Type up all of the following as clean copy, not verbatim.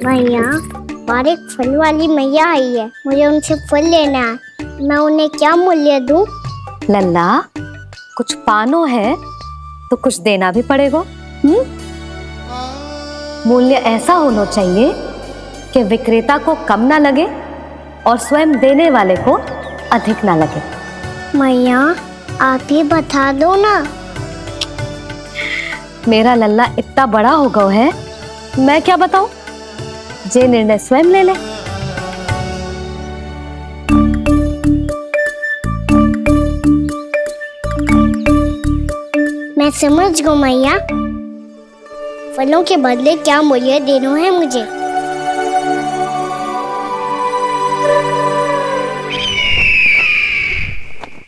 मैया, बाहर एक फल वाली मैया आई है, मुझे उनसे फल लेना है। मैं उन्हें क्या मूल्य दूं? लल्ला, कुछ पानो है तो कुछ देना भी पड़ेगा। मूल्य ऐसा होना चाहिए कि विक्रेता को कम ना लगे और स्वयं देने वाले को अधिक ना लगे। मैया, आप ही बता दो ना। मेरा लल्ला इतना बड़ा हो गया है, मैं क्या बताऊं? जे निर्णय स्वयं ले ले। मैं समझ गई मैया, फलों के बदले क्या मूल्य देना है मुझे।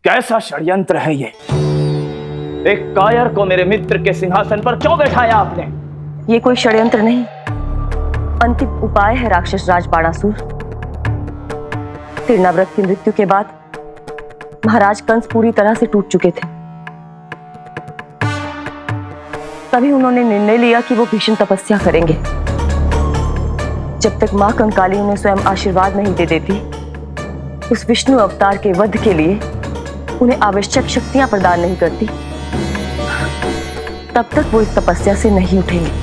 कैसा षड्यंत्र है ये? एक कायर को मेरे मित्र के सिंहासन पर क्यों बैठाया आपने? ये कोई षड्यंत्र नहीं, अंतिम उपाय है राक्षस राज बाणासुर। तीर्णाव्रत की मृत्यु के बाद महाराज कंस पूरी तरह से टूट चुके थे। तभी उन्होंने निर्णय लिया कि वो भीषण तपस्या करेंगे। जब तक मां कंकाली उन्हें स्वयं आशीर्वाद नहीं दे देती, उस विष्णु अवतार के वध के लिए उन्हें आवश्यक शक्तियां प्रदान नहीं करती, तब तक वो इस तपस्या से नहीं उठेंगे।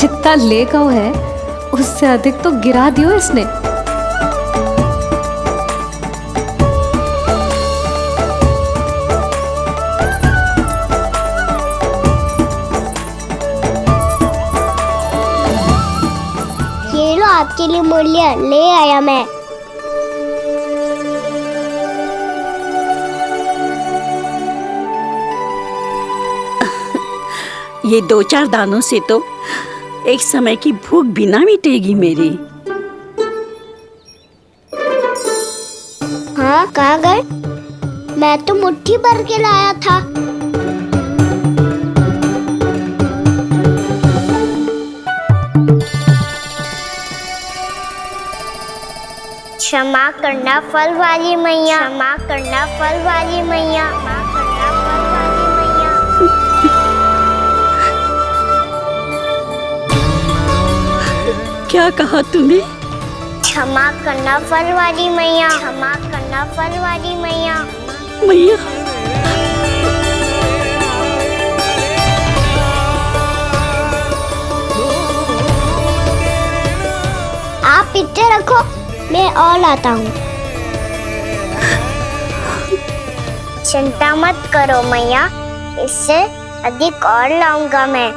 जितना ले गओ है उससे अधिक तो गिरा दियो इसने। ये लो आपके लिए मूल्य, ले आया मैं। ये 2-4 दानों से तो एक समय की भूख भी ना मिटेगी मेरी। हाँ, कहाँ गए? मैं तो मुट्ठी भर के लाया था। क्षमा करना फल वाली मैया, क्षमा करना फल वाली मैया, क्षमा करना फल वाली मैया। क्या कहा तूने? क्षमा करना फल वाली मैया, क्षमा करना फल वाली मैया। मैया, आप इतने रखो, मैं और लाता हूँ। चिंता मत करो मैया, इससे अधिक और लाऊंगा मैं।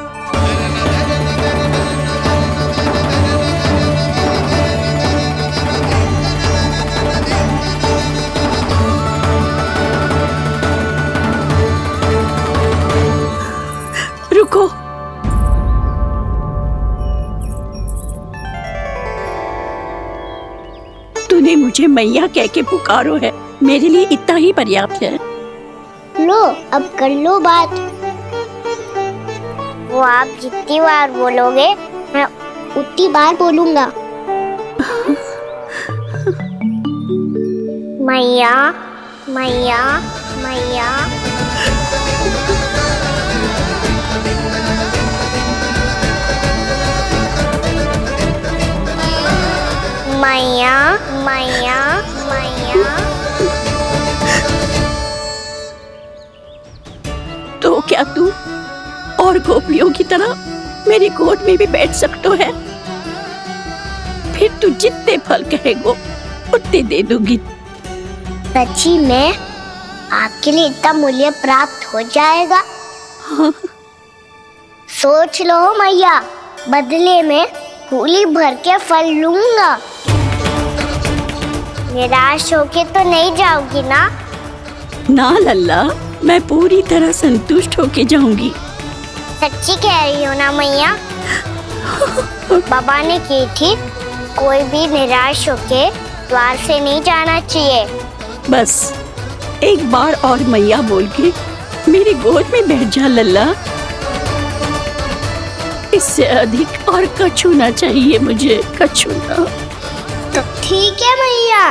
रुको। तूने मुझे मैया कह के पुकारो है, मेरे लिए इतना ही पर्याप्त है। लो, अब कर लो बात। वो आप जितनी बार बोलोगे, मैं उतनी बार बोलूंगा। मैया, मैया, मैया। मैया, मैया, मैया। तो क्या तू और गोपियों की तरह मेरी गोद में भी बैठ सकते है? फिर तू जितने फल कहेगो उतने दे दूंगी। सच्ची में आपके लिए इतना मूल्य प्राप्त हो जाएगा? हाँ। सोच लो मैया, बदले में झोली भर के फल लूंगा। निराश होके तो नहीं जाओगी ना? ना लल्ला, मैं पूरी तरह संतुष्ट होके जाऊंगी। सच्ची कह रही हो ना मैया? बाबा ने की थी, कोई भी निराश होके द्वार से नहीं जाना चाहिए। बस एक बार और मैया बोल के मेरी गोद में बैठ जा लल्ला। इससे अधिक और कछु ना चाहिए मुझे, कछु ना। ठीक है मैया,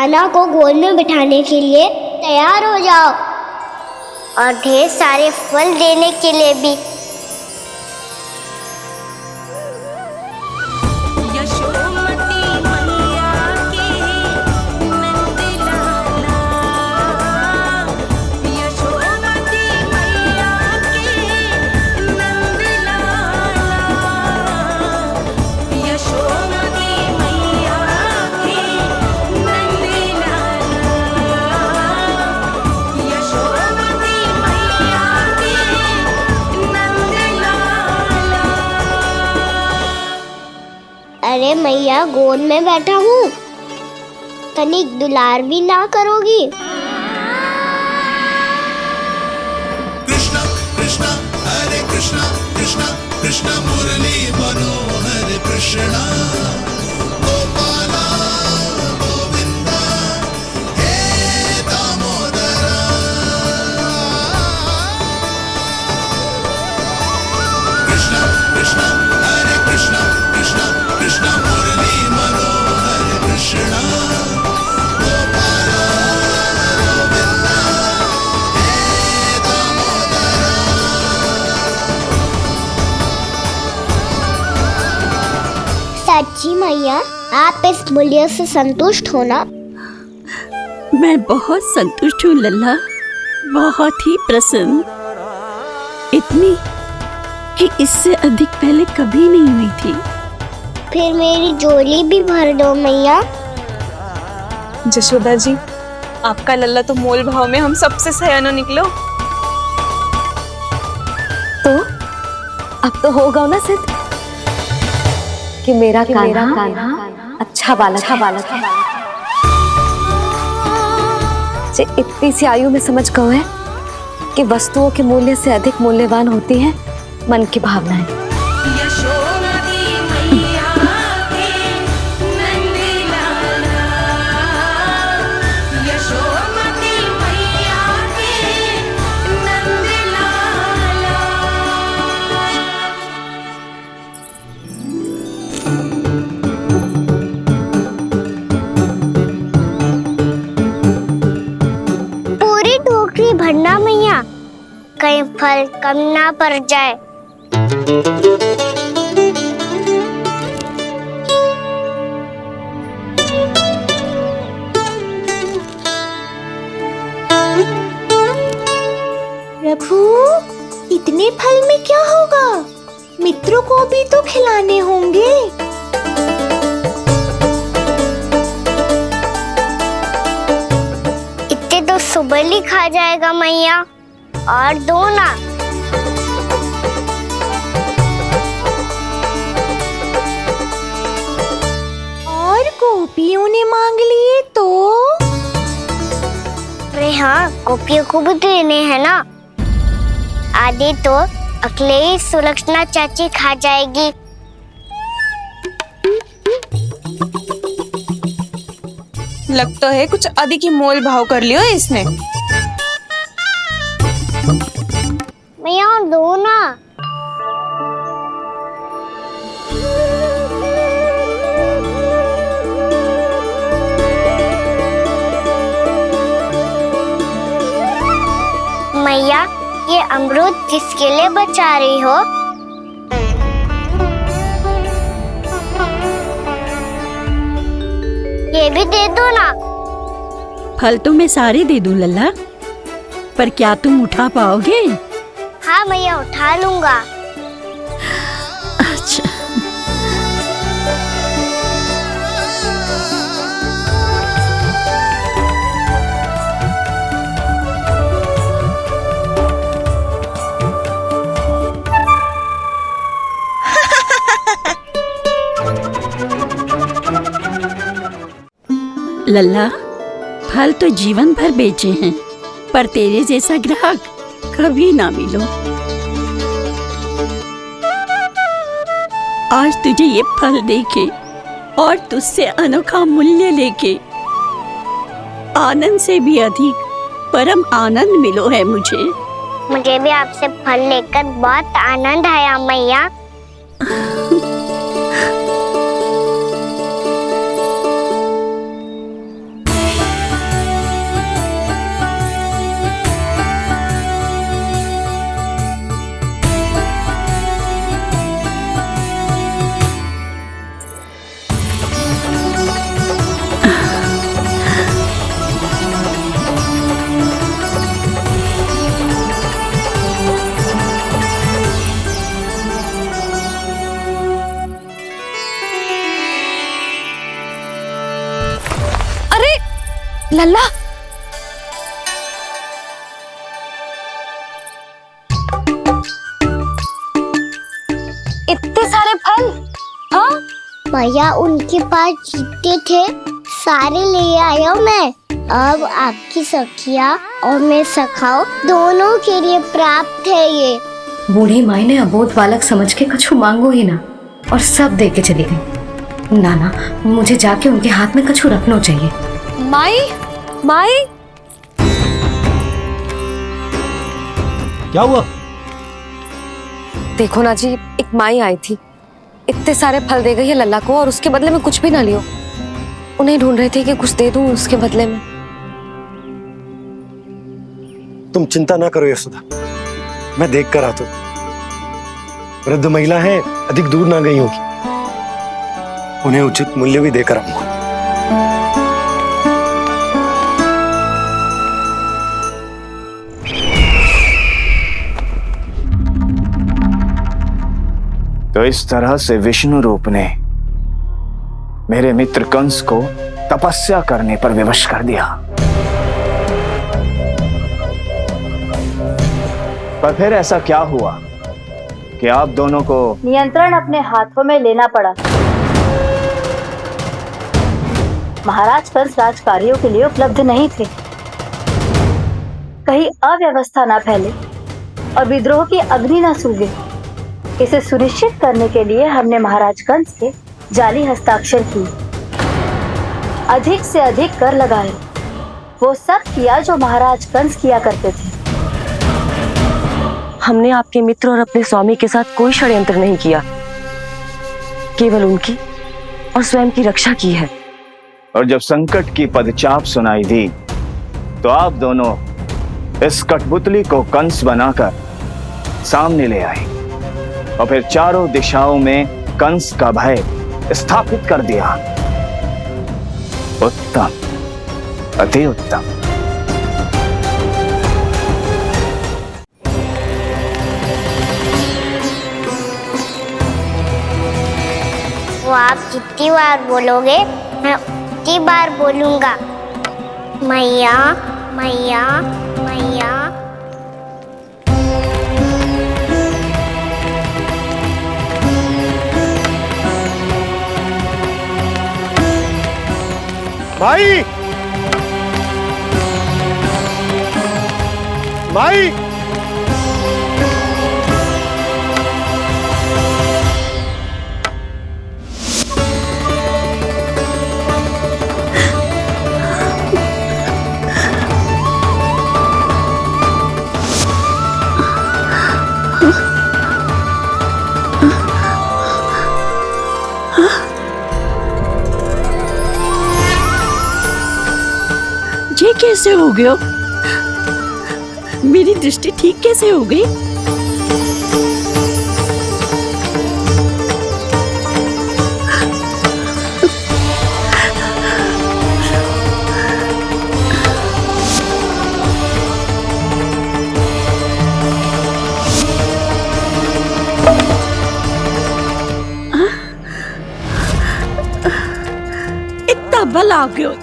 अन्ना को गोद में बिठाने के लिए तैयार हो जाओ और ढेर सारे फल देने के लिए भी। अरे मैया, गोद में बैठा हूँ, तनिक दुलार भी ना करोगी? कृष्णा कृष्णा हरे कृष्णा कृष्णा कृष्णा मुरली मनोहर कृष्णा गोपाला गोविंदा हे दामोदरा। कृष्णा कृष्णा हरे कृष्णा कृष्णा कृष्णा मुरली मनोहर कृष्णा गोपाला गोविंदा हे दामोदरा। सच्ची मैया, आप इस मूल्य से संतुष्ट हो ना? मैं बहुत संतुष्ट हूँ लल्ला, बहुत ही प्रसन्न। इतनी कि इससे अधिक पहले कभी नहीं हुई थी। फिर मेरी झोली भी भर दो मैया। जशोदा जी, आपका लल्ला तो मोल भाव में हम सबसे सयाना निकलो। तो अब तो होगा ना सिद्ध कि मेरा कान्हा अच्छा बालक है। जे इतनी सी आयु में समझ गए है कि वस्तुओं के मूल्य से अधिक मूल्यवान होती है मन की भावनाएं। पूरी टोकरी भरना मैया, कहीं फल कम ना पड़ जाए। प्रभु, इतने फल में क्या होगा? मित्रों को भी तो खिलाने होंगे। इतने तो सुबह ही खा जाएगा मैया, और दो ना। और गोपियों ने मांग लिए तो? अरे हाँ, गोपियों को भी देने हैं ना। आधे तो अकेले ही सुलक्षणा चाची खा जाएगी। लगता है कुछ अधिक ही मोल भाव कर लियो इसने। मैया और दो ना। मैया, ये अमरूद किसके लिए बचा रही हो? ये भी दे दो ना। फल तो मैं सारे दे दूं लल्ला, पर क्या तुम उठा पाओगे? हाँ मैया, उठा लूंगा। अच्छा। लल्ला, फल तो जीवन भर बेचे हैं, पर तेरे जैसा ग्राहक कभी ना मिलो। आज तुझे ये फल देके और तुझसे अनोखा मूल्य लेके आनंद से भी अधिक परम आनंद मिलो है मुझे। मुझे भी आपसे फल लेकर बहुत आनंद आया मैया। लल्ला, इतने सारे फल? हाँ भैया उनके पास जितने थे सारे ले आया मैं। अब आपकी सखिया और मैं सखाओ दोनों के लिए प्राप्त है ये। बूढ़ी माई ने अबोध बालक समझ के कछु मांगो ही ना और सब दे के चली गई। नाना, मुझे जाके उनके हाथ में कछु रखना चाहिए। माई, माई, क्या हुआ? देखो ना जी, एक माई आई थी, इतने सारे फल दे गई है लल्ला को और उसके बदले में कुछ भी ना लियो। उन्हें ढूंढ रहे थे कि कुछ दे दूं उसके बदले में। तुम चिंता ना करो यशोदा, मैं देख कर आता हूं। वृद्ध महिला है, अधिक दूर ना गई होगी, उन्हें उचित मूल्य भी देकर आऊंगा। तो इस तरह से विष्णु रूप ने मेरे मित्र कंस को तपस्या करने पर विवश कर दिया। पर फिर ऐसा क्या हुआ कि आप दोनों को नियंत्रण अपने हाथों में लेना पड़ा। महाराज कंस राजकार्यों के लिए उपलब्ध नहीं थे। कहीं अव्यवस्था ना फैले और विद्रोह की अग्नि न सूखे, इसे सुनिश्चित करने के लिए हमने महाराज कंस के जाली हस्ताक्षर किए, अधिक से अधिक कर लगाए। वो सब किया जो महाराज कंस किया करते थे। हमने आपके मित्र और अपने स्वामी के साथ कोई षड्यंत्र नहीं किया, केवल उनकी और स्वयं की रक्षा की है। और जब संकट की पदचाप सुनाई दी तो आप दोनों इस कठपुतली को कंस बनाकर सामने ले आए और फिर चारों दिशाओं में कंस का भय स्थापित कर दिया। उत्तम, अति उत्तम। वो आप जितनी बार बोलोगे मैं उतनी बार बोलूंगा। मैया मैया मैया। माई, माई, ये कैसे हो गया? मेरी दृष्टि ठीक कैसे हो गई? इतना बल आ गया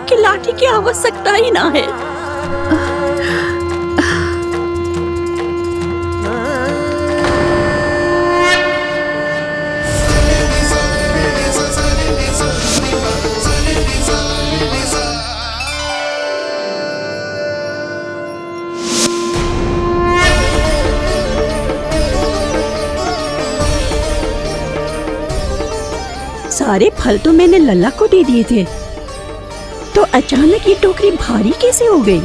कि लाठी की आवश्यकता ही ना है। सारे फल तो मैंने लल्ला को दे दिए थे, तो अचानक ये टोकरी भारी कैसे हो गई?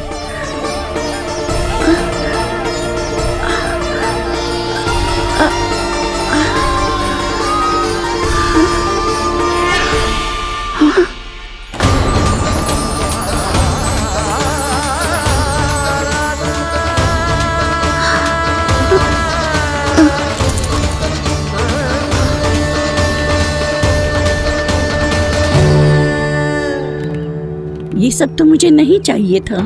ये सब तो मुझे नहीं चाहिए था।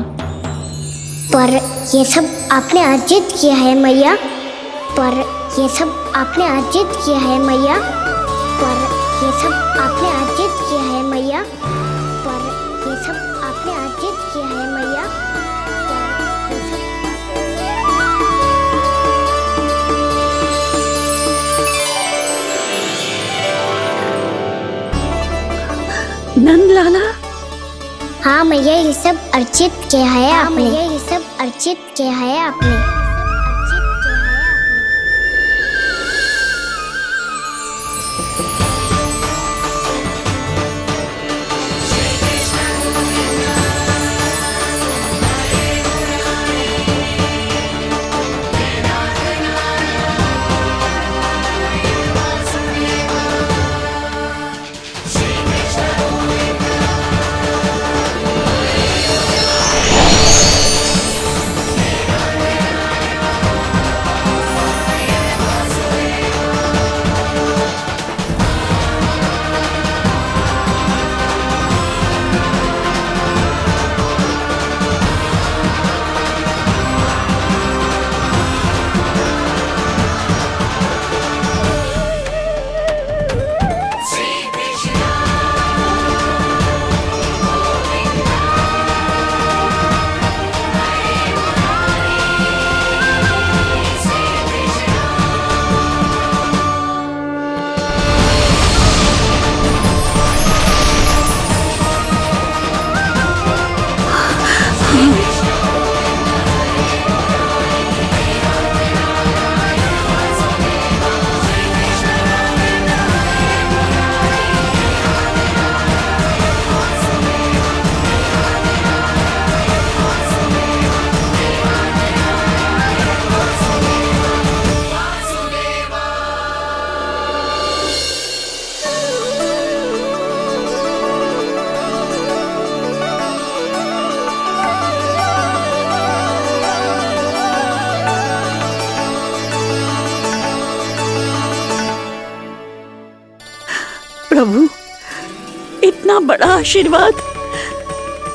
पर ये सब आपने अर्जित किया है मैया। पर ये सब आपने अर्जित किया है मैया। पर ये सब आपने अर्जित किया है मैया। पर ये सब आपने अर्जित किया है मैया। नंद लाला, हाँ मैया, ये सब अर्जित किया है आपने। मैया, ये सब अर्जित किया है आपने। प्रभु, इतना बड़ा आशीर्वाद,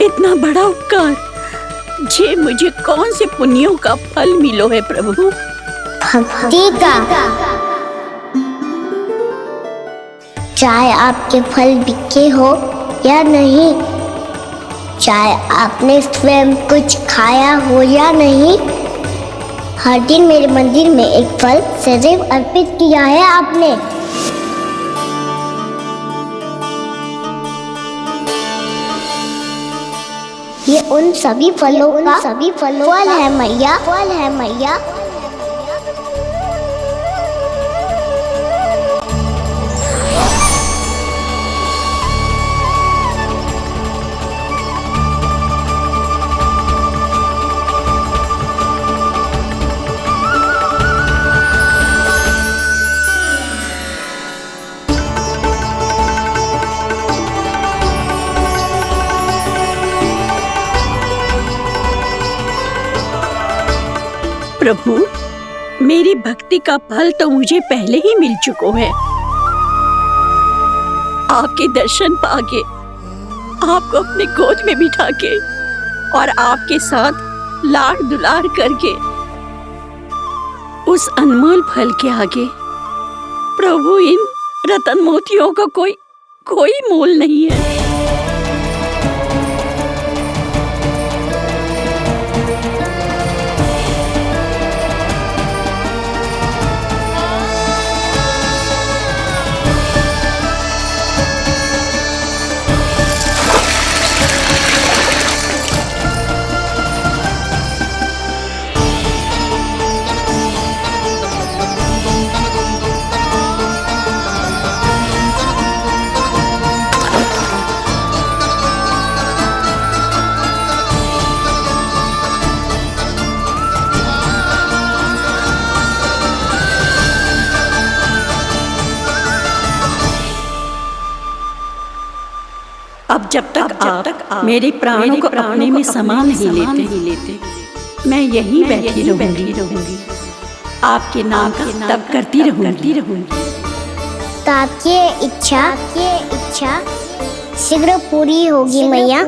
इतना बड़ा उपकार, जे मुझे कौन से पुण्यों का फल मिलो है प्रभु? भक्ति का। चाहे आपके फल बिके हो या नहीं, चाहे आपने स्वयं कुछ खाया हो या नहीं, हर दिन मेरे मंदिर में एक फल सदैव अर्पित किया है आपने। ये उन सभी फलों का फल है मैया। फल है मैया। प्रभु, मेरी भक्ति का फल तो मुझे पहले ही मिल चुका है। आपके दर्शन पाके, आपको अपने गोद में बिठा के और आपके साथ लाड दुलार करके, उस अनमोल फल के आगे प्रभु इन रतन मोतियों का कोई मोल नहीं है। अब जब तक आप मेरे प्राणों को अपने में समा नहीं लेते मैं यहीं बैठी रहूंगी, आपके नाम का तब करती रहूंगी। तो आपकी इच्छा शीघ्र पूरी होगी मैया।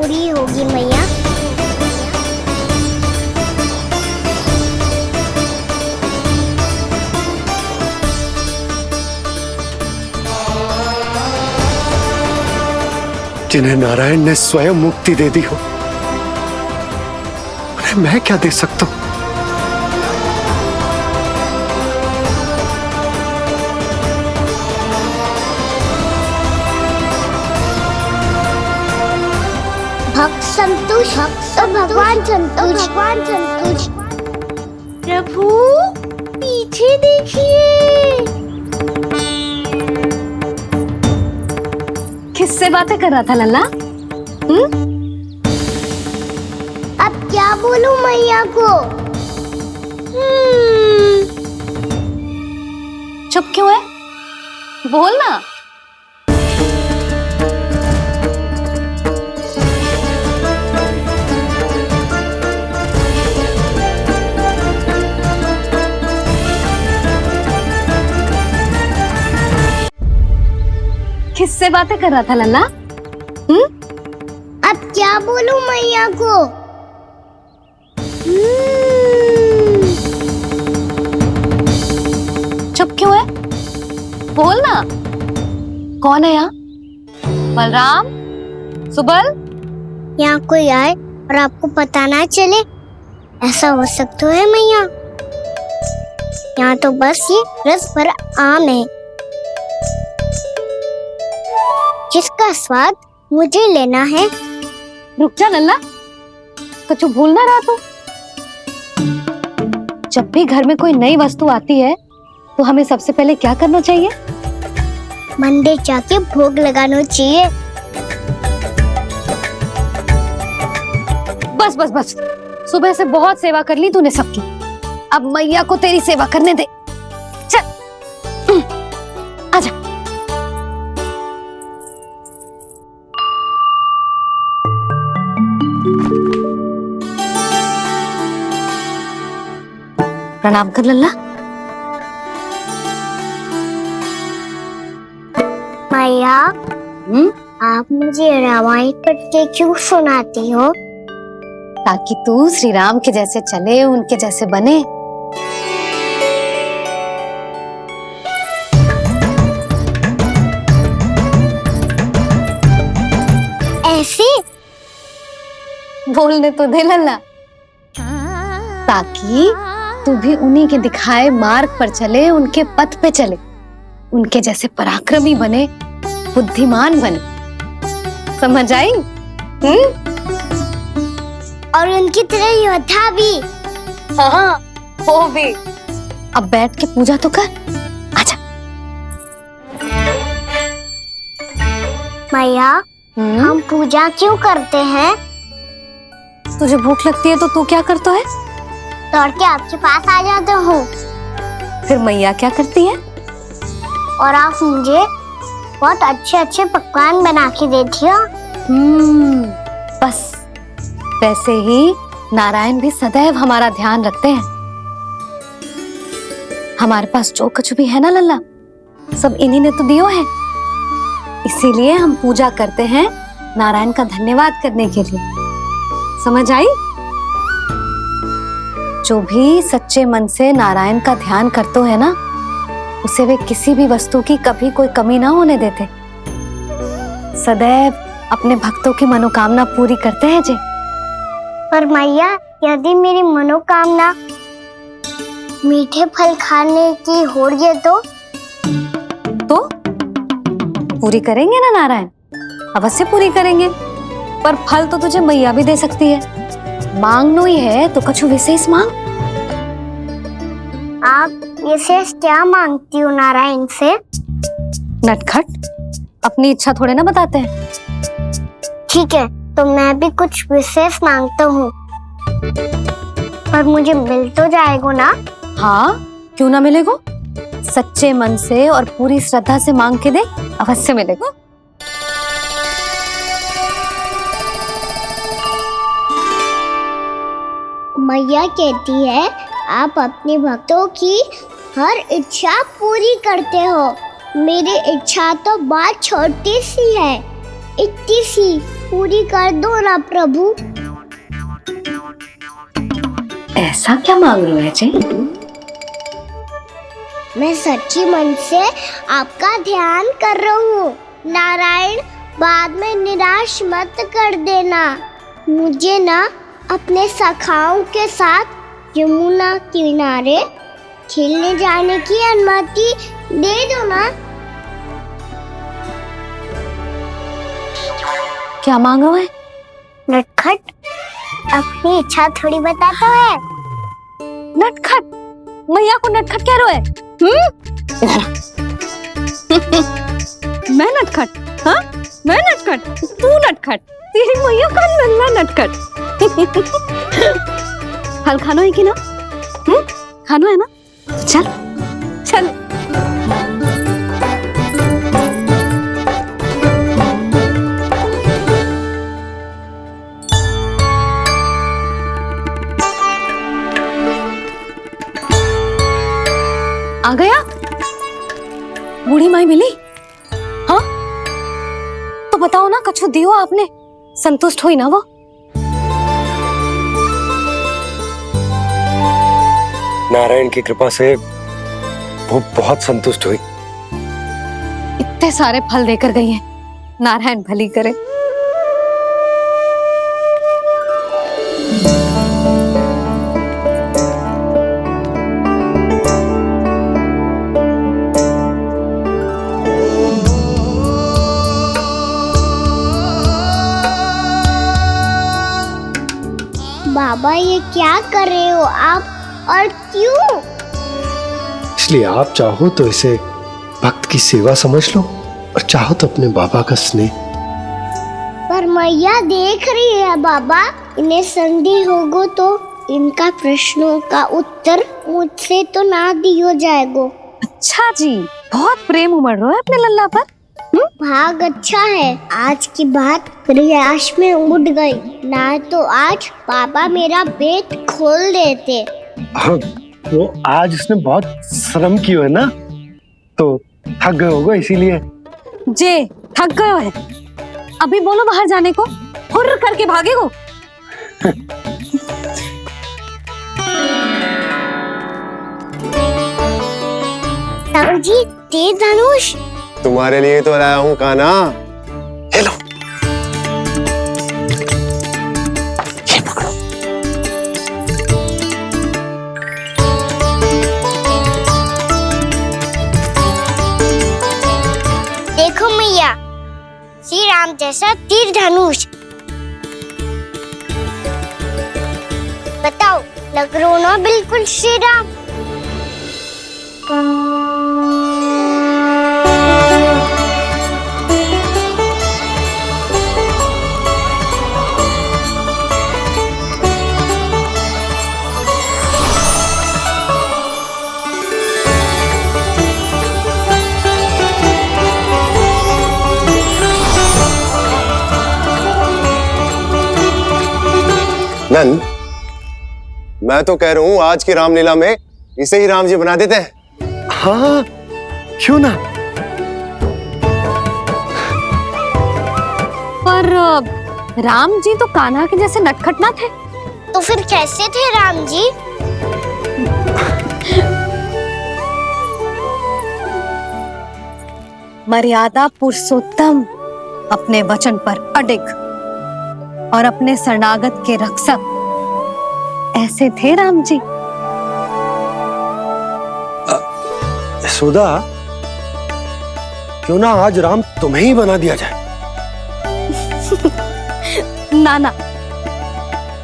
जिन्हें नारायण ने स्वयं मुक्ति दे दी हो, उन्हें मैं क्या दे सकता हूं? भक्त संतोष तो भगवान संतोष। प्रभु पीछे देखिए। किससे बातें कर रहा था लल्ला? अब क्या बोलूं मैया को? चुप क्यों है? बोल ना। किससे बातें कर रहा था लल्ला? अब क्या बोलूं मैया को? चुप क्यों है? बोल ना। कौन है यहाँ? बलराम, सुबल? यहाँ कोई आए और आपको पता ना चले, ऐसा हो सकता है मैया? यहाँ तो बस ये रस भर आम है जिसका स्वाद मुझे लेना है। रुक जा लल्ला, कुछ भूल ना रहा तू। जब भी घर में कोई नई वस्तु आती है तो हमें सबसे पहले क्या करना चाहिए? मंदिर जाके भोग लगाना चाहिए। बस सुबह से बहुत सेवा कर ली तूने सबकी, अब मैया को तेरी सेवा करने दे। चल आजा। प्रणाम कर लल्ला। मैया, आप मुझे रामायण पढ़ के क्यों सुनाती हो? ताकि तू श्री राम के जैसे चले, उनके जैसे बने। ऐसे बोलने तो दे लल्ला, ताकि तू भी उन्हीं के दिखाए मार्ग पर चले, उनके पथ पे चले, उनके जैसे पराक्रमी बने, बुद्धिमान बने। समझ आई? और उनकी तरह योद्धा भी। हाँ, वो भी। अब बैठ के पूजा तो कर। आजा। मैया, हम पूजा क्यों करते हैं? तुझे भूख लगती है तो तू क्या करता है? दौड़ के आपके पास आ जाता हूँ। फिर मैया क्या करती है? और आप मुझे बहुत अच्छे अच्छे पकवान बना के देती हो। बस वैसे ही नारायण भी सदैव हमारा ध्यान रखते हैं। हमारे पास जो कुछ भी है ना लल्ला, सब इन्हीं ने तो दियो है। इसीलिए हम पूजा करते हैं नारायण का धन्यवाद करने के लिए। समझ आई? जो भी सच्चे मन से नारायण का ध्यान करते है ना, उसे वे किसी भी वस्तु की कभी कोई कमी ना होने देते। सदैव अपने भक्तों की मनोकामना पूरी करते हैं जी। पर मैया, यदि मेरी मनोकामना मीठे फल खाने की हो रही है तो पूरी करेंगे ना नारायण? अवश्य पूरी करेंगे। पर फल तो तुझे मैया भी दे सकती है। मांगनो ही है तो कुछ विशेष मांग। आप विशेष क्या मांगती हो नारायण से? नटखट, अपनी इच्छा थोड़े ना बताते हैं। ठीक है, तो मैं भी कुछ विशेष मांगता हूँ, पर मुझे मिल तो जाएगा ना? हाँ, क्यों ना मिलेगा? सच्चे मन से और पूरी श्रद्धा से मांग के दे, अवश्य मिलेगा। मैया कहती है आप अपने भक्तों की हर इच्छा पूरी करते हो। मेरी इच्छा तो बहुत छोटी सी है, इतनी सी पूरी कर दो ना प्रभु। ऐसा क्या मांग रहे हैं जी? मैं सच्ची मन से आपका ध्यान कर रहा हूँ। नारायण, बाद में निराश मत कर देना। मुझे ना अपने सखाओं के साथ यमुना किनारे खेलने जाने की अनुमति दे दो ना। क्या मांगा है? नटखट, अपनी इच्छा थोड़ी बताता है। नटखट? मैया को नटखट कह रहे है? मैं नटखट? हाँ, मैं नटखट? तू नटखट? तेरी मैया का नल्ला नटखट। हल खानो है कि ना? खानो है ना? चल चल। आ गया? बूढ़ी माई मिली? हाँ, तो बताओ ना, कछु दियो आपने, संतुष्ट हुई ना वो? नारायण की कृपा से वो बहुत संतुष्ट हुई। इतने सारे फल देकर गई हैं, नारायण भली करे। बाबा, ये क्या कर रहे हो आप, और क्यों? इसलिए आप चाहो तो इसे भक्त की सेवा समझ लो, और चाहो तो अपने बाबा का स्नेह। पर मैया देख रही है बाबा, इन्हें संदेह होगो तो इनका प्रश्नों का उत्तर मुझसे तो ना दियो जाएगो। अच्छा जी, बहुत प्रेम उमड़ रहा है अपने लल्ला पर। भाग अच्छा है, आज की बात प्रयास में उड़ गई, ना तो आज पापा मेरा पेट खोल देते। वो आज उसने बहुत श्रम की है ना, तो थक गए होगा इसीलिए। जे थक गए है, अभी बोलो बाहर जाने को, हुर्र करके भागेगो। राम जी, तीर धनुष तुम्हारे लिए तो लाया हूँ कान्हा। ले लो। ये पकड़ो। देखो मैया, श्री राम जैसा तीर धनुष। बताओ, लग रहा ना बिल्कुल श्री राम? नंद, मैं तो कह रहा हूँ आज की रामलीला में इसे ही राम जी बना देते हैं। हाँ, क्यों ना? पर राम जी तो कान्हा के जैसे नटखट ना थे। तो फिर कैसे थे राम जी? मर्यादा पुरुषोत्तम, अपने वचन पर अडिग और अपने शरणागत के रक्षक, ऐसे थे राम जी। यशोदा, क्यों ना आज राम तुम्हें ही बना दिया जाए? ना ना,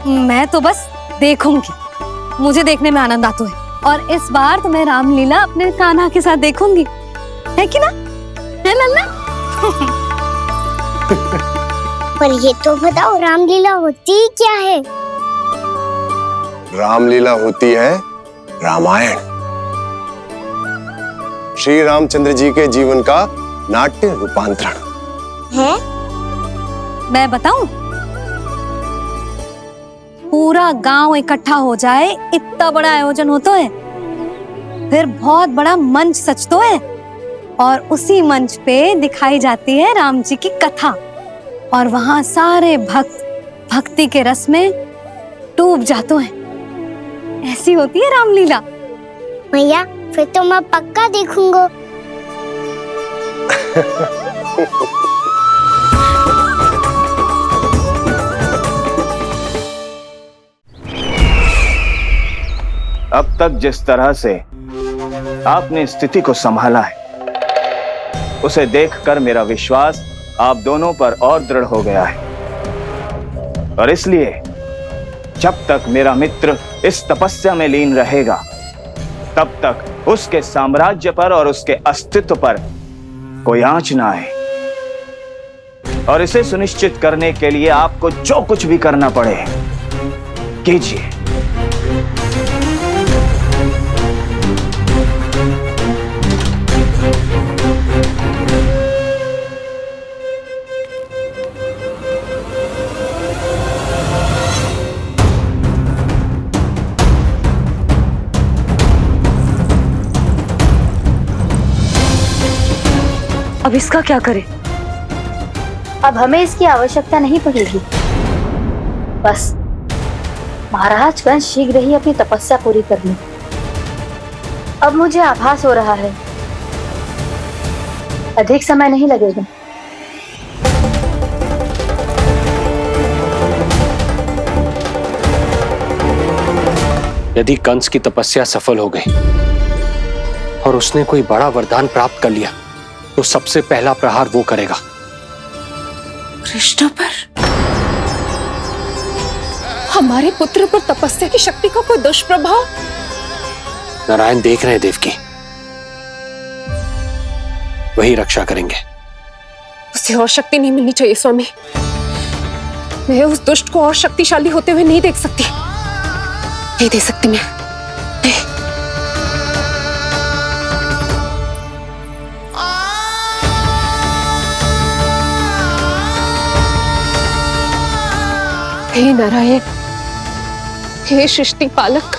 मैं तो बस देखूंगी, मुझे देखने में आनंद आता है, और इस बार तो मैं रामलीला अपने कान्हा के साथ देखूंगी, है कि ना? है लल्ला? पर ये तो बताओ, रामलीला होती क्या है? रामलीला होती है रामायण, श्री रामचंद्र जी के जीवन का नाट्य रूपांतरण है। मैं बताऊं? पूरा गांव इकट्ठा हो जाए, इतना बड़ा आयोजन होता है। फिर बहुत बड़ा मंच सजतो है और उसी मंच पे दिखाई जाती है राम जी की कथा और वहां सारे भक्त भक्ति के रस में डूब जाते हैं। ऐसी होती है रामलीला। मैया फिर तो मैं पक्का देखूंगा। अब तक जिस तरह से आपने स्थिति को संभाला है, उसे देखकर मेरा विश्वास आप दोनों पर और दृढ़ हो गया है। और इसलिए जब तक मेरा मित्र इस तपस्या में लीन रहेगा, तब तक उसके साम्राज्य पर और उसके अस्तित्व पर कोई आंच ना आए। और इसे सुनिश्चित करने के लिए आपको जो कुछ भी करना पड़े कीजिए। अब इसका क्या करें? अब हमें इसकी आवश्यकता नहीं पड़ेगी। बस महाराज कंस शीघ्र ही अपनी तपस्या पूरी कर ले। अब मुझे आभास हो रहा है अधिक समय नहीं लगेगा। यदि कंस की तपस्या सफल हो गई और उसने कोई बड़ा वरदान प्राप्त कर लिया, तो सबसे पहला प्रहार वो करेगा। कृष्ण पर, हमारे पुत्र पर तपस्या की शक्ति का कोई दुष्प्रभाव? नारायण देख रहे हैं देवकी, वही रक्षा करेंगे। उसे और शक्ति नहीं मिलनी चाहिए स्वामी। मैं उस दुष्ट को और शक्तिशाली होते हुए नहीं देख सकती, नहीं दे सकती मैं। हे नारायण, हे सृष्टि पालक,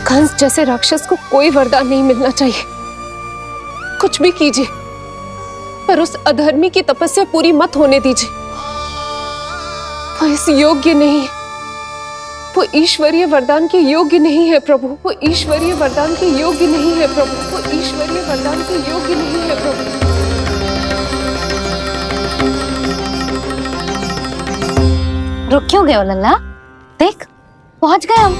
कंस जैसे राक्षस को कोई वरदान नहीं मिलना चाहिए। कुछ भी कीजिए, पर उस अधर्मी की तपस्या पूरी मत होने दीजिए। वो इस योग्य नहीं है, वो ईश्वरीय वरदान के योग्य नहीं है प्रभु। वो ईश्वरीय वरदान के योग्य नहीं है प्रभु। वो ईश्वरीय वरदान के योग्य नहीं है प्रभु। रुक क्यों गए हो लल्ला? देख पहुंच गए हम।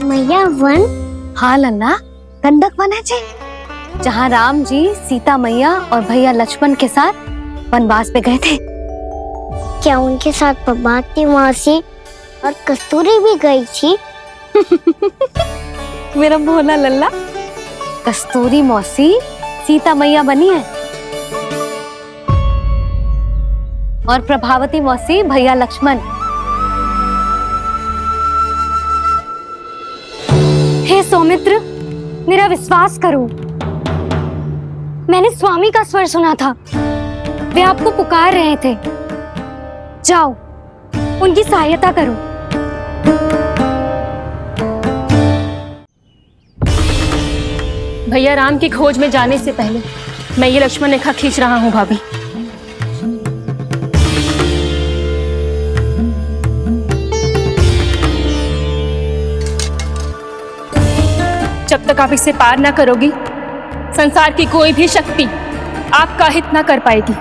मैया वन? हाँ लल्ला, गंडक वन है जी, जहाँ राम जी सीता मैया और भैया लक्ष्मण के साथ वनवास पे गए थे। क्या उनके साथ प्रभाती मौसी और कस्तूरी भी गई थी? मेरा भोला लल्ला, कस्तूरी मौसी सीता मैया बनी है और प्रभावती मौसी भैया लक्ष्मण। हे सौमित्र, मेरा विश्वास करो, मैंने स्वामी का स्वर सुना था। वे आपको पुकार रहे थे। जाओ, उनकी सहायता करो। भैया राम की खोज में जाने से पहले मैं ये लक्ष्मण रेखा खींच रहा हूँ भाभी। जब तक आप इसे पार ना करोगी, संसार की कोई भी शक्ति आपका हित ना कर पाएगी।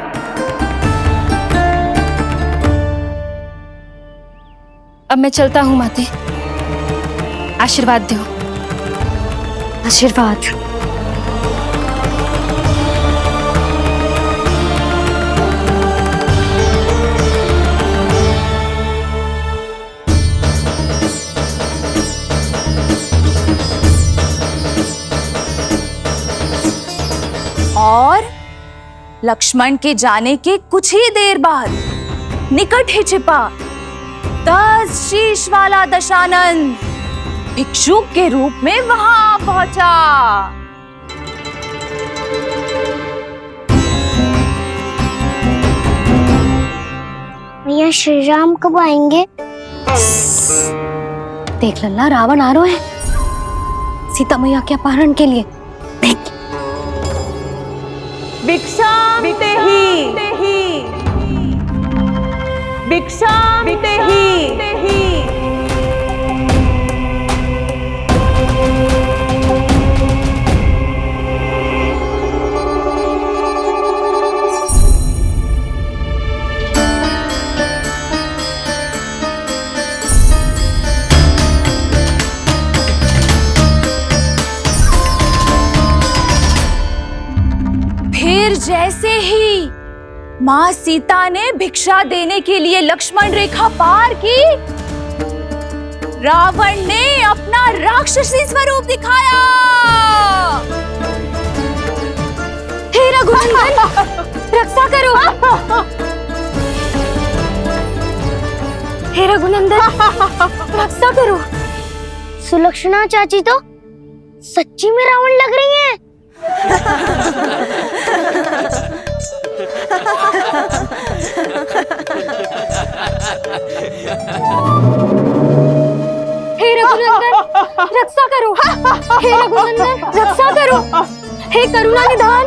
अब मैं चलता हूँ माते, आशीर्वाद दो। आशीर्वाद। और लक्ष्मण के जाने के कुछ ही देर बाद निकट ही छिपा 10 शीश वाला दशानन भिक्षुक के रूप में वहां पहुंचा। मैया श्री राम कब आएंगे? देख लल्ला, रावण आ रहा है सीता मैया के अपहरण के लिए। देख। भिक्षाम देहि, भिक्षाम देहि। फिर जैसे ही माँ सीता ने भिक्षा देने के लिए लक्ष्मण रेखा पार की, रावण ने अपना राक्षसी स्वरूप दिखाया। हे रघुनंदन, रक्षा करो। हे रघुनंदन, रक्षा करो। सुलक्षणा चाची तो सच्ची में रावण लग रही हैं। हे रघुनंदन, रक्षा करो। हे रघुनंदन, रक्षा करो। हे करुणा निधान।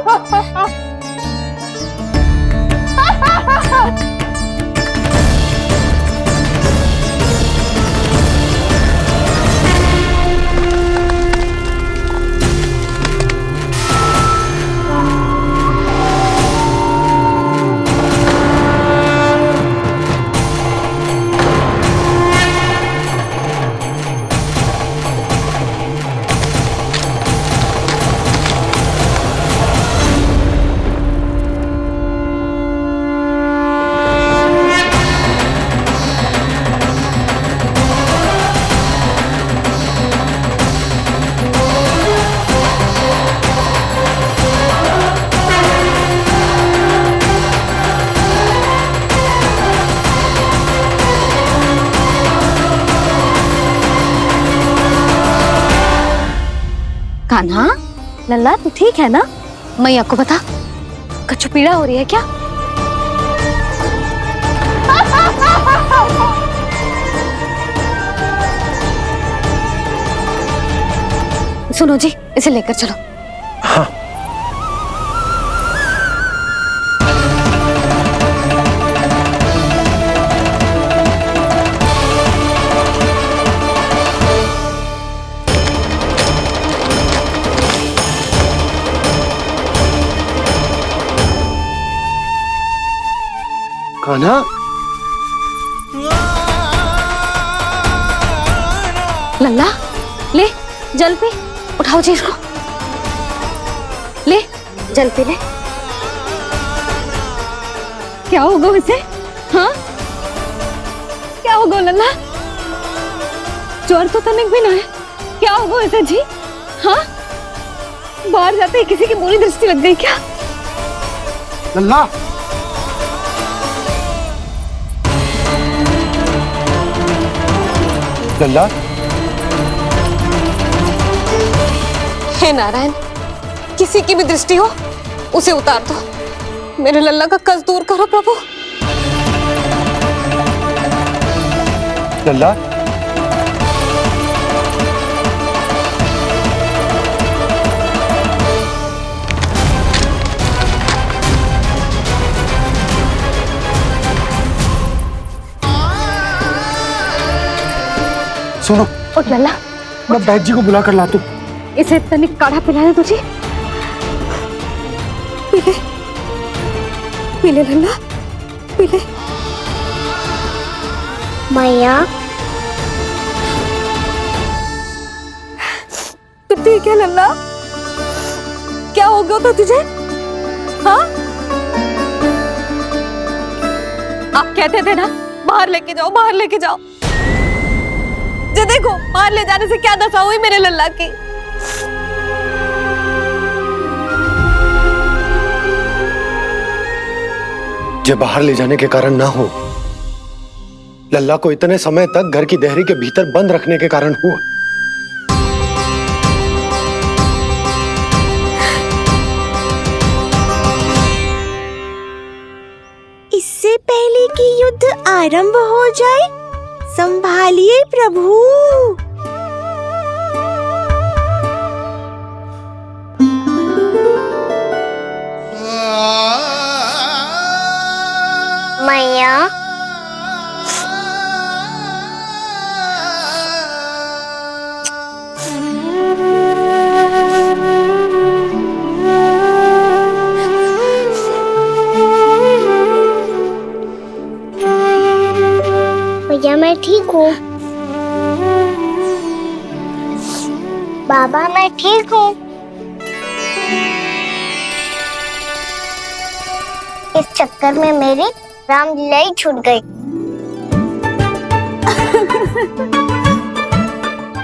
कान्हा, लल्ला तू ठीक है ना? मैया को बता, कछु पीड़ा हो रही है क्या? सुनो जी, इसे लेकर चलो। हाँ। कान्हा, लल्ला ले जल पी। उठाओ जी इसको, ले जल पी ले। क्या होगा इसे? हाँ, क्या होगा लल्ला? ज्वर तो तनिक भी ना है। क्या होगा इसे जी? हाँ, बाहर जाते ही किसी की बुरी दृष्टि लग गई क्या? लल्ला, लल्ला। हे नारायण, किसी की भी दृष्टि हो उसे उतार दो। मेरे लल्ला का कष्ट दूर करो प्रभु। लल्ला, सुनो, उठ लल्ला, मैं बैद जी को बुला कर लाता हूँ। इसे तनिक काढ़ा पिलाना तुझे। पी ले, पी ले लल्ला, पी ले। मैया, तो ठीक है लल्ला, क्या हो गया था तुझे? हाँ, आप कहते थे ना बाहर लेके जाओ, बाहर लेके जाओ। जे देखो, बाहर ले जाने से क्या दशा हुई मेरे लल्ला की। जो बाहर ले जाने के कारण ना हो, लल्ला को इतने समय तक घर की देहरी के भीतर बंद रखने के कारण हुआ। कि युद्ध आरंभ हो जाए। संभालिए प्रभु। मैया, भैया मैं ठीक हूँ। बाबा मैं ठीक हूँ। इस चक्कर में मेरी रामलीला ही छूट गई।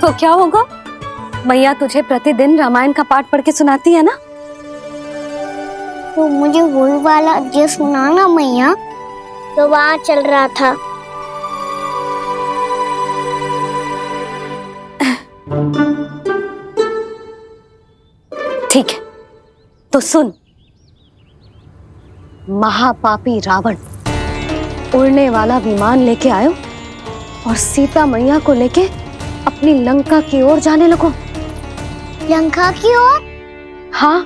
तो क्या होगा? मैया तुझे प्रतिदिन रामायण का पाठ पढ़ के सुनाती है ना? तो मुझे वही वाला अध्याय सुनाना मैया, तो वहाँ चल रहा था। ठीक है, तो सुन। महापापी रावण उड़ने वाला विमान लेके आयो और सीता मैया को लेके अपनी लंका की ओर जाने लगो। लंका की ओर? हाँ,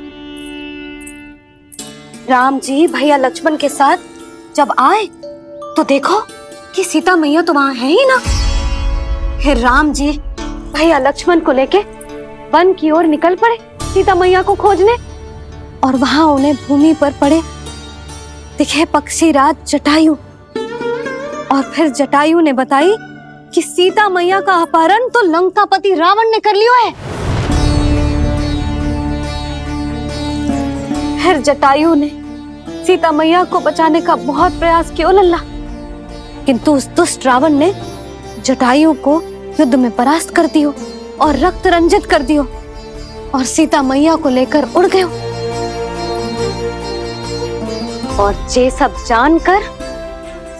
राम जी भैया लक्ष्मण के साथ जब आए तो देखो कि सीता मैया तो वहां है ही ना। फिर राम जी भैया लक्ष्मण को लेके वन की ओर निकल पड़े सीता मैया को खोजने, और वहां उन्हें भूमि पर पड़े दिखे पक्षी राज जटायु। और फिर जटायु ने बताई कि सीता मैया का अपहरण तो लंकापति रावण ने कर लियो है। फिर जटायु ने सीता मैया को बचाने का बहुत प्रयास किया लल्ला, किंतु उस दुष्ट रावण ने जटायु को युद्ध में परास्त कर दियो और रक्त रंजित कर दियो और सीता मैया को लेकर उड़ गयो। और ये सब जानकर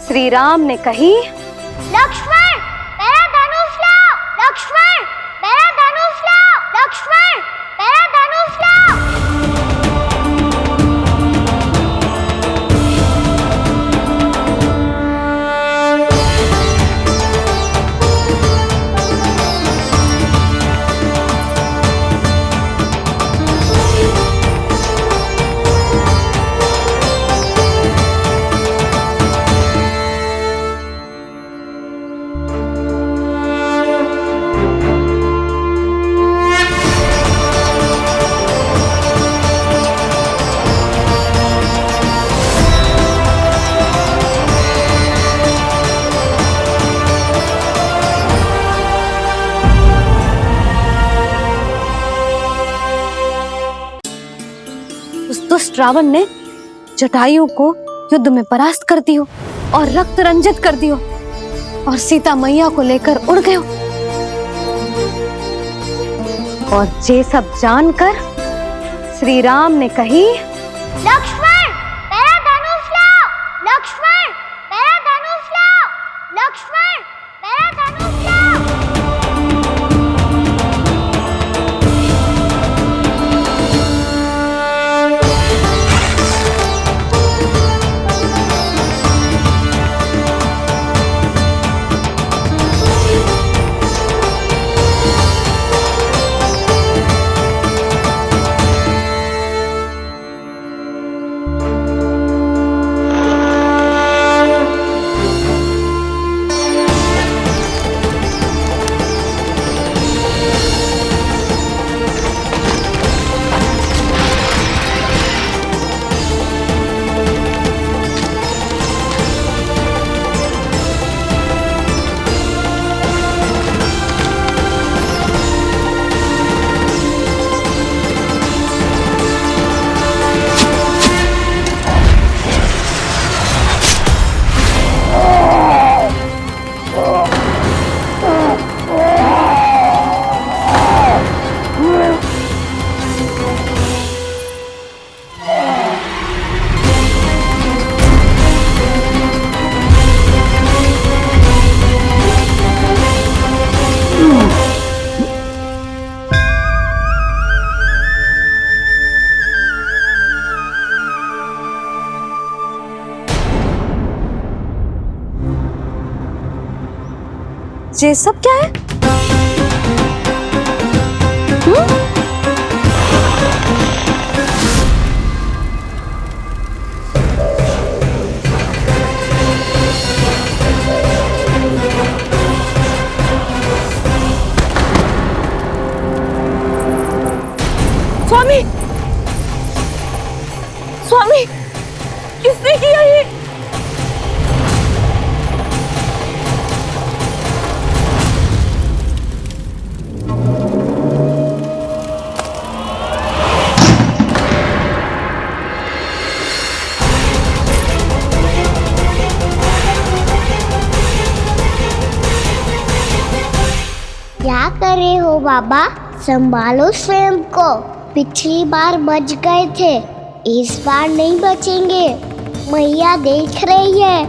श्री राम ने कही, लक्ष्मण मेरा धनुष लाओ, लक्ष्मण मेरा धनुष लाओ, लक्ष्मण मेरा धनुष लाओ। दुष्ट रावण ने जटायु को युद्ध में परास्त कर दियो और रक्त रंजित कर दियो और सीता मैया को लेकर उड़ गयो। और ये सब जानकर श्री राम ने कही, लक्ष्मण मेरा धनुष लाओ, लक्ष्मण मेरा धनुष लाओ, लक्ष्मण मेरा धनुष लाओ। ये सब क्या है? स्वामी, स्वामी, किसने किया ये? क्या कर रहे हो बाबा? संभालो स्वयं को। पिछली बार बच गए थे, इस बार नहीं बचेंगे। मैया देख रही है।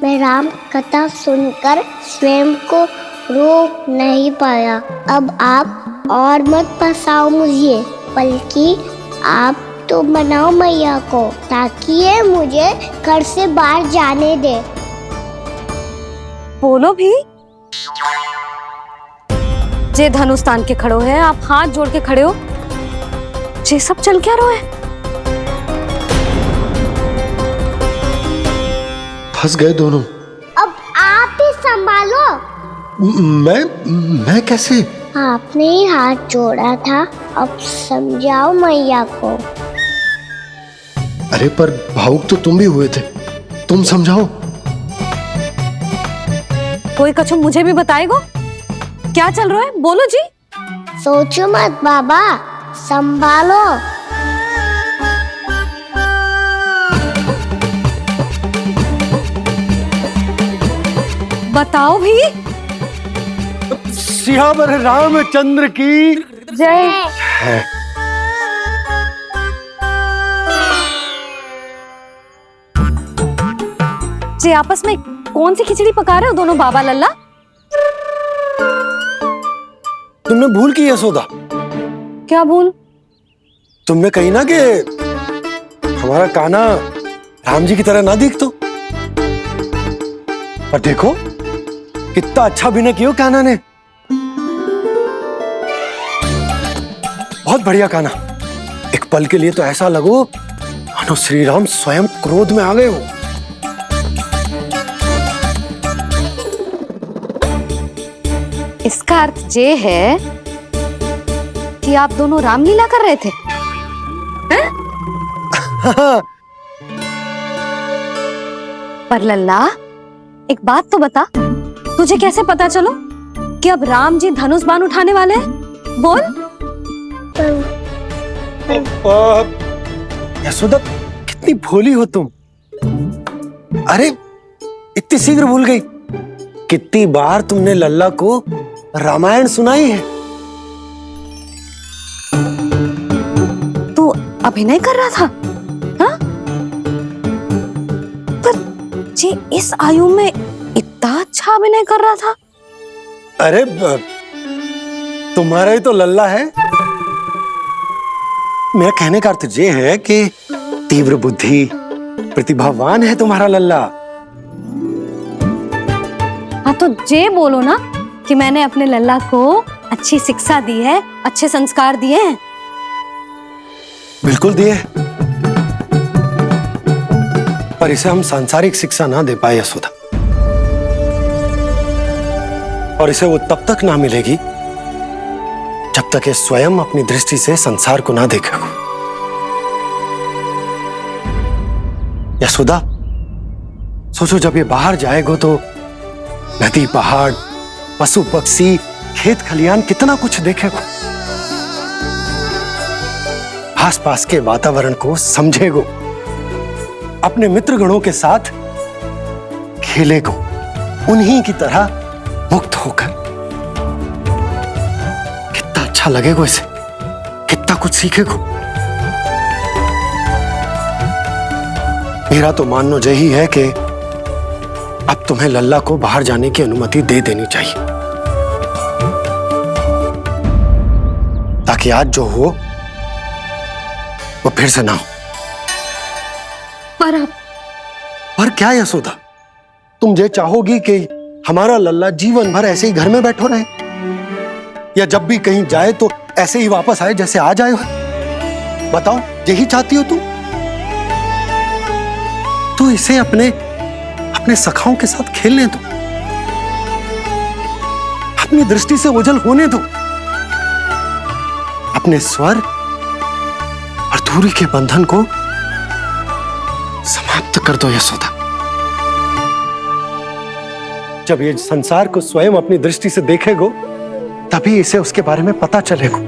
मैं राम कथा सुनकर स्वयं को रोक नहीं पाया। अब आप और मत फंसाओ मुझे, बल्कि आप तो मनाओ मैया को, ताकि ये मुझे घर से बाहर जाने दे। बोलो भी। जे धनुष तान के खड़ो है, आप हाथ जोड़ के खड़े हो। ये सब चल क्या रहा है? फंस गए दोनों। अब आप ही संभालो। मैं कैसे? आपने ही हाथ जोड़ा था, अब समझाओ मैया को। अरे पर भावुक तो तुम भी हुए थे, तुम समझाओ। कोई कछु मुझे भी बताएगो? क्या चल रहा है? बोलो जी। सोचो मत बाबा, संभालो। बताओ भी। सियावर रामचंद्र की जय। है। जी आपस में कौन सी खिचड़ी पका रहे हो दोनों बाबा लल्ला? तुमने भूल की यशोदा? क्या भूल? तुमने कही ना कि हमारा कान्हा राम जी की तरह ना दिख तो। पर देखो कितना अच्छा अभिनय किया कान्हा ने। बहुत बढ़िया कान्हा। एक पल के लिए तो ऐसा लगो मानो श्री राम स्वयं क्रोध में आ गए हो। इसका अर्थ ये है कि आप दोनों रामलीला कर रहे थे? हैं? पर लल्ला एक बात तो बता, तुझे कैसे पता चलो कि अब राम जी धनुष बाण उठाने वाले हैं? बोल। यशोदा कितनी भोली हो तुम। अरे इतनी शीघ्र भूल गई। कितनी बार तुमने लल्ला को रामायण सुनाई है। तू अभिनय कर रहा था? हाँ? पर जी इस आयु में इतना अच्छा अभिनय कर रहा था। अरे तुम्हारा ही तो लल्ला है। मेरा कहने का अर्थ ये है कि तीव्र बुद्धि, प्रतिभावान है तुम्हारा लल्ला। हाँ तो जे बोलो ना कि मैंने अपने लल्ला को अच्छी शिक्षा दी है, अच्छे संस्कार दिए हैं। बिल्कुल दिए, पर इसे हम सांसारिक शिक्षा ना दे पाए यशोदा। और इसे वो तब तक ना मिलेगी जब तक ये स्वयं अपनी दृष्टि से संसार को ना देखेगा। यशोदा सोचो, जब ये बाहर जाएगा तो नदी, पहाड़, पशु पक्षी, खेत खलियान कितना कुछ देखेगा। आसपास के वातावरण को समझेगो, अपने मित्रगणों के साथ खेलेगो, उन्हीं की तरह मुक्त होकर। कितना अच्छा लगेगा इसे, कितना कुछ सीखेगो। मेरा तो मानना यही है कि अब तुम्हें लल्ला को बाहर जाने की अनुमति दे देनी चाहिए, ताकि आज जो हो वो फिर से ना हो। पर क्या यशोदा, तुम ये चाहोगी कि हमारा लल्ला जीवन भर ऐसे ही घर में बैठो रहे, या जब भी कहीं जाए तो ऐसे ही वापस आए जैसे आज आए हो? बताओ, यही चाहती हो तुम? तो इसे अपने अपने सखाओं के साथ खेलने दो, अपनी दृष्टि से ओझल होने दो, अपने स्वर और दूरी के बंधन को समाप्त कर दो यशोदा। जब ये संसार को स्वयं अपनी दृष्टि से देखेगो तभी इसे उसके बारे में पता चलेगा।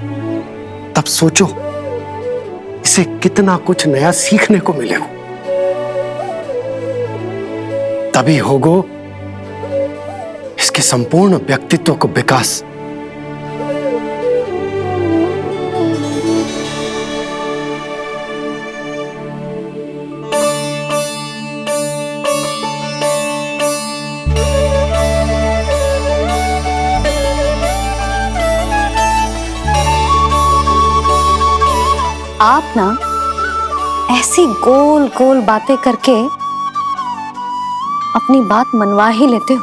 तब सोचो इसे कितना कुछ नया सीखने को मिलेगा। तभी होगो इसके संपूर्ण व्यक्तित्व को विकास। आप ना ऐसी गोल गोल बातें करके अपनी बात मनवा ही लेते हो।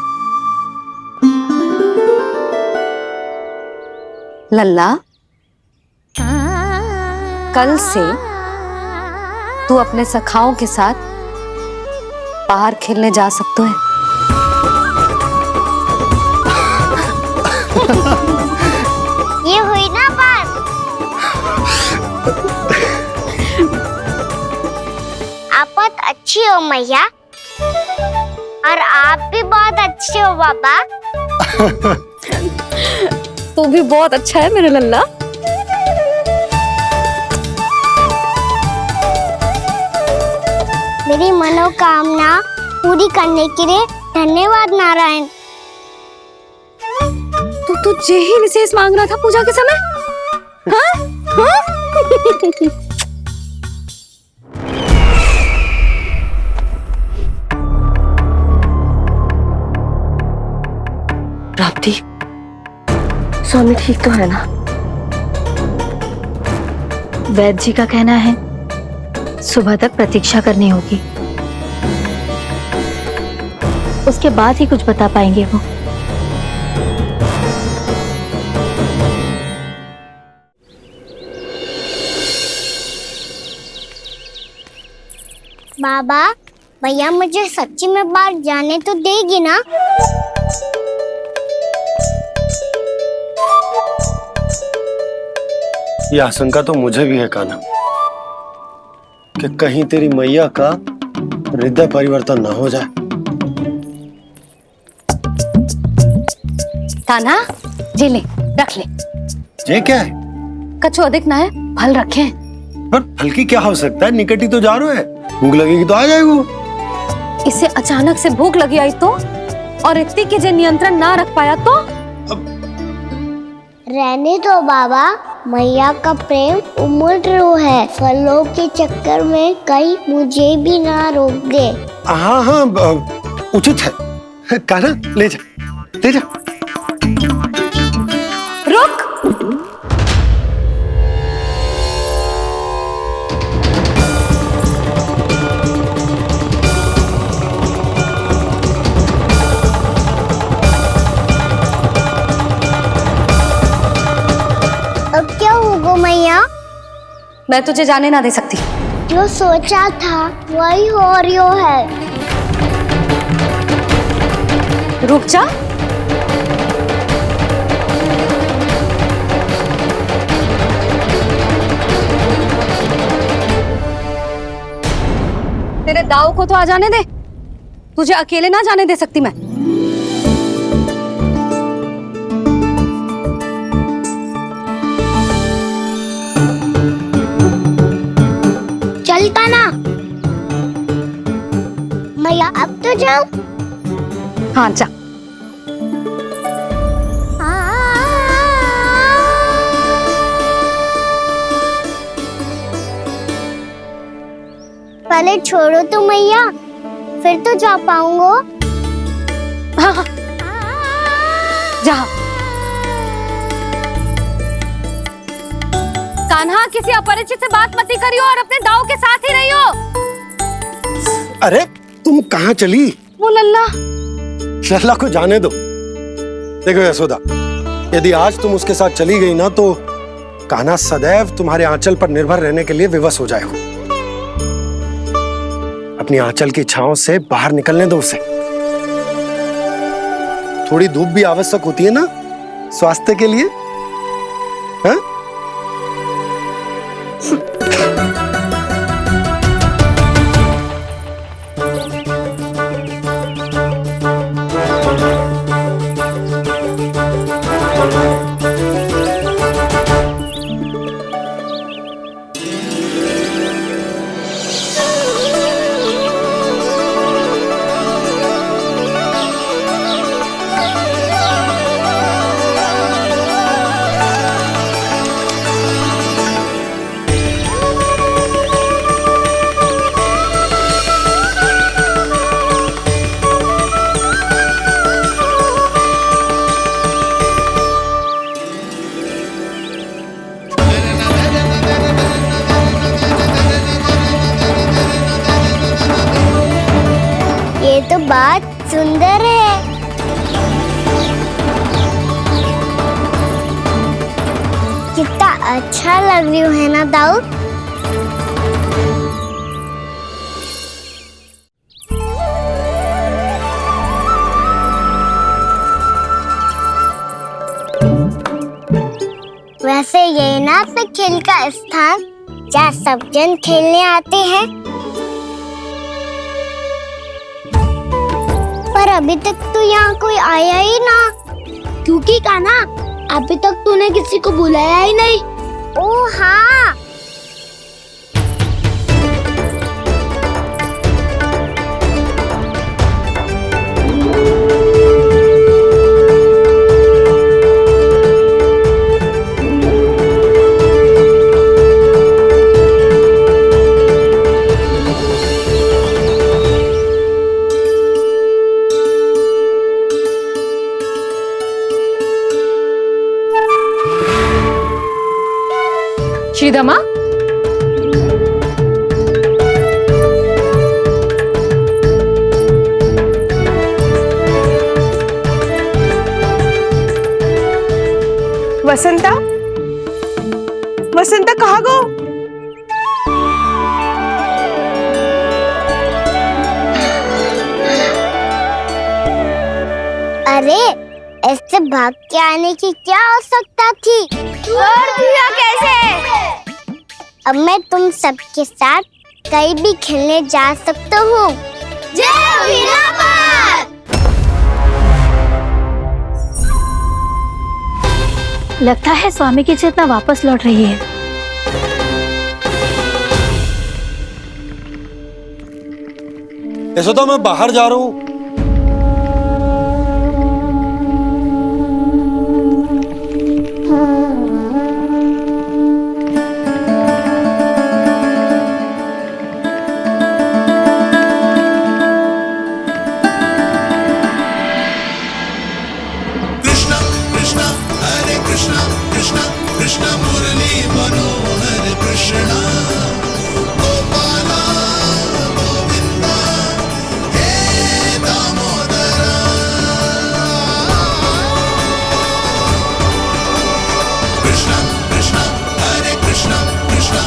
लल्ला, कल से तू अपने सखाओं के साथ बाहर खेलने जा सकते हैं। ये हुई ना बात। आप बहुत अच्छी हो मैया, और आप भी बहुत अच्छे हो बाबा। तू भी बहुत अच्छा है मेरा लल्ला। मेरी मनोकामना पूरी करने के लिए धन्यवाद नारायण। तू तुझे ही विशेष मांग रहा था पूजा के समय? हाँ? हाँ? प्राप्ति, स्वामी ठीक तो है ना? वैद्य जी का कहना है सुबह तक प्रतीक्षा करनी होगी, उसके बाद ही कुछ बता पाएंगे वो। बाबा, भैया मुझे सच्ची में बाहर जाने तो देगी ना? ये आशंका तो मुझे भी है कान्हा, कि कहीं तेरी मैया का हृदय परिवर्तन ना हो जाए। कान्हा, जी ले, रख ले। ये क्या है? कछु अधिक ना है, फल रखे हैं। पर फल की क्या हो सकता है, निकट ही तो जा रहे हैं, भूख लगेगी तो आ जाएगा। इसे अचानक से भूख लगी आई तो, और इतनी की जे नियंत्रण ना रख पाया तो? रहने दो बाबा, मैया का प्रेम उमड़ है, फलों के चक्कर में कहीं मुझे भी ना रोक दे। हाँ हाँ, उचित है। कान्हा, ले जा, ले जा। रुक। अब क्या होगा मैया? मैं तुझे जाने ना दे सकती। जो सोचा था वही हो रही है। रुक जा। तेरे दाव को तो आ जाने दे, तुझे अकेले ना जाने दे सकती मैं। चलता ना मैया, अब तो जाओ। हाँ जा। पहले छोड़ो तो मैया, फिर तो जा पाऊंगा। हाँ हाँ, जा। कान्हा, किसी अपरिचित से बात मत करियो और अपने दाव के साथ ही रहियो। अरे तुम कहाँ चली? वो लल्ला, लल्ला को जाने दो। देखो यशोदा, यदि आज तुम उसके साथ चली गई ना तो कान्हा सदैव तुम्हारे आंचल पर निर्भर रहने के लिए विवश हो जाएगा। अपनी आंचल की छांव से बाहर निकलने दो उसे। थोड़ी धूप भी आवश्यक होती है ना स्वास्थ्य के लिए, हाँ? ये तो बात सुंदर है। कितना अच्छा लग रही है ना दाऊ। वैसे ये ना तो खेल का स्थान जहाँ सब जन खेलने आते हैं, पर अभी तक तो यहाँ कोई आया ही ना। क्योंकि कान्हा अभी तक तूने किसी को बुलाया ही नहीं। ओ हाँ, श्रीदामा, वसंता, वसंता कहाँ गो? अरे ऐसे भाग के आने की क्या आवश्यकता थी? कैसे? अब मैं तुम सबके साथ कहीं भी खेलने जा सकता हूँ। जय वीरापाल! लगता है स्वामी की चेतना वापस लौट रही है। यशोदा, मैं बाहर जा रहा हूँ। कृष्ण मुरली मनोहर कृष्ण गोपाला गोविंदा हे दामोदरा। कृष्ण कृष्ण हरे कृष्ण कृष्ण।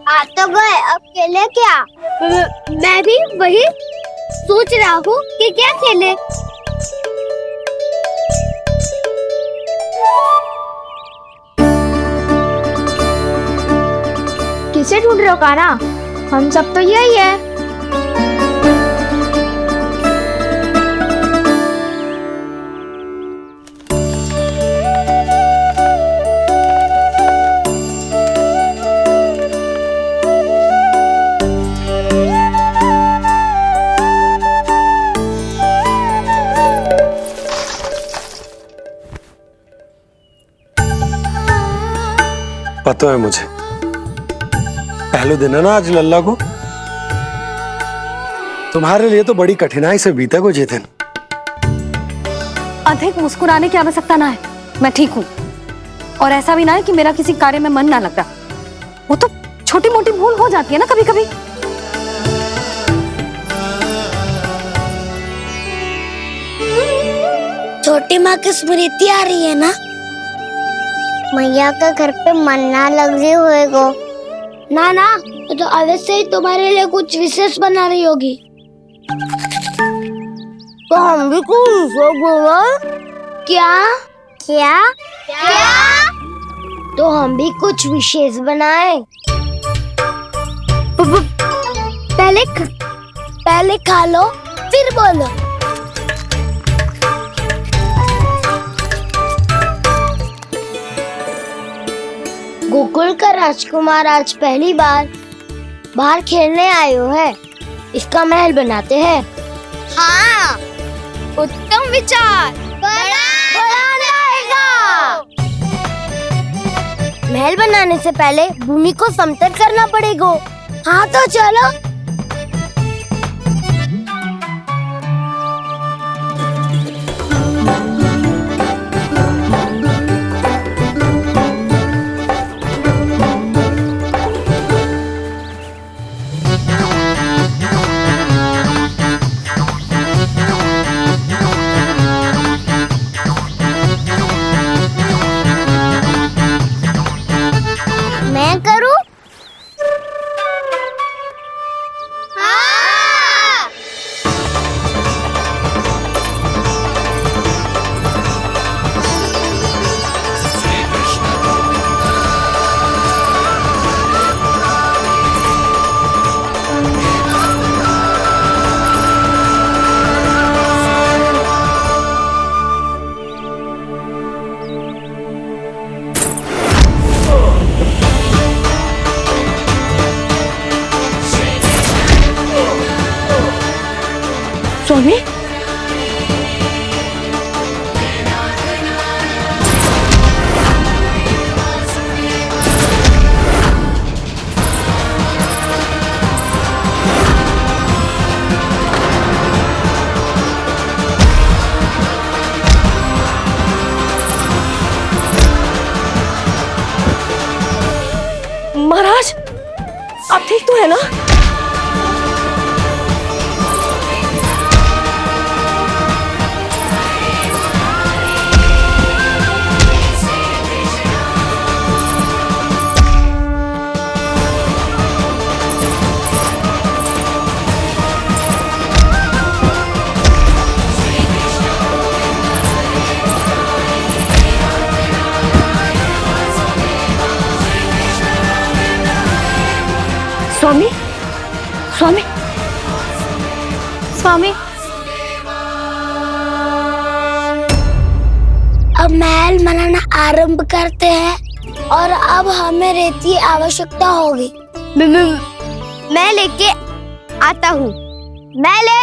आ तो गए, अब खेले क्या? मैं भी वही सोच रहा हूँ कि क्या खेले। किसे ढूंढ रहे हो काना? हम सब तो यही है। पता है मुझे, पहले दिन है ना आज लल्ला को। तुम्हारे लिए तो बड़ी कठिनाई से बीता को ये दिन। अधिक मुस्कुराने की आवश्यकता ना है, मैं ठीक हूँ। और ऐसा भी ना है कि मेरा किसी कार्य में मन ना लग रहा। वो तो छोटी मोटी भूल हो जाती है ना कभी कभी। छोटी माँ की स्मृति आ रही है ना? मैया का घर पे मन ना लग रही होएगो। ना ना, तो अवश्य ही तुम्हारे लिए कुछ विशेष बना रही होगी। तो हम भी कुछ विशेष बोलो। क्या क्या क्या? तो हम भी कुछ विशेष बनाए। पहले खा लो फिर बोलो। गोकुल का राजकुमार आज पहली बार बाहर खेलने आए हो है। इसका महल बनाते हैं। हाँ, उत्तम विचार। बड़ा रहेगा। महल बनाने से पहले भूमि को समतल करना पड़ेगा। हाँ तो चलो। मैं करूं? हाँ। स्वामी, महाराज आप ठीक तो है ना? स्वामी, स्वामी, स्वामी। अब महल बनाना आरंभ करते हैं और अब हमें रेत की आवश्यकता होगी। मैं लेके आता हूँ। मैं ले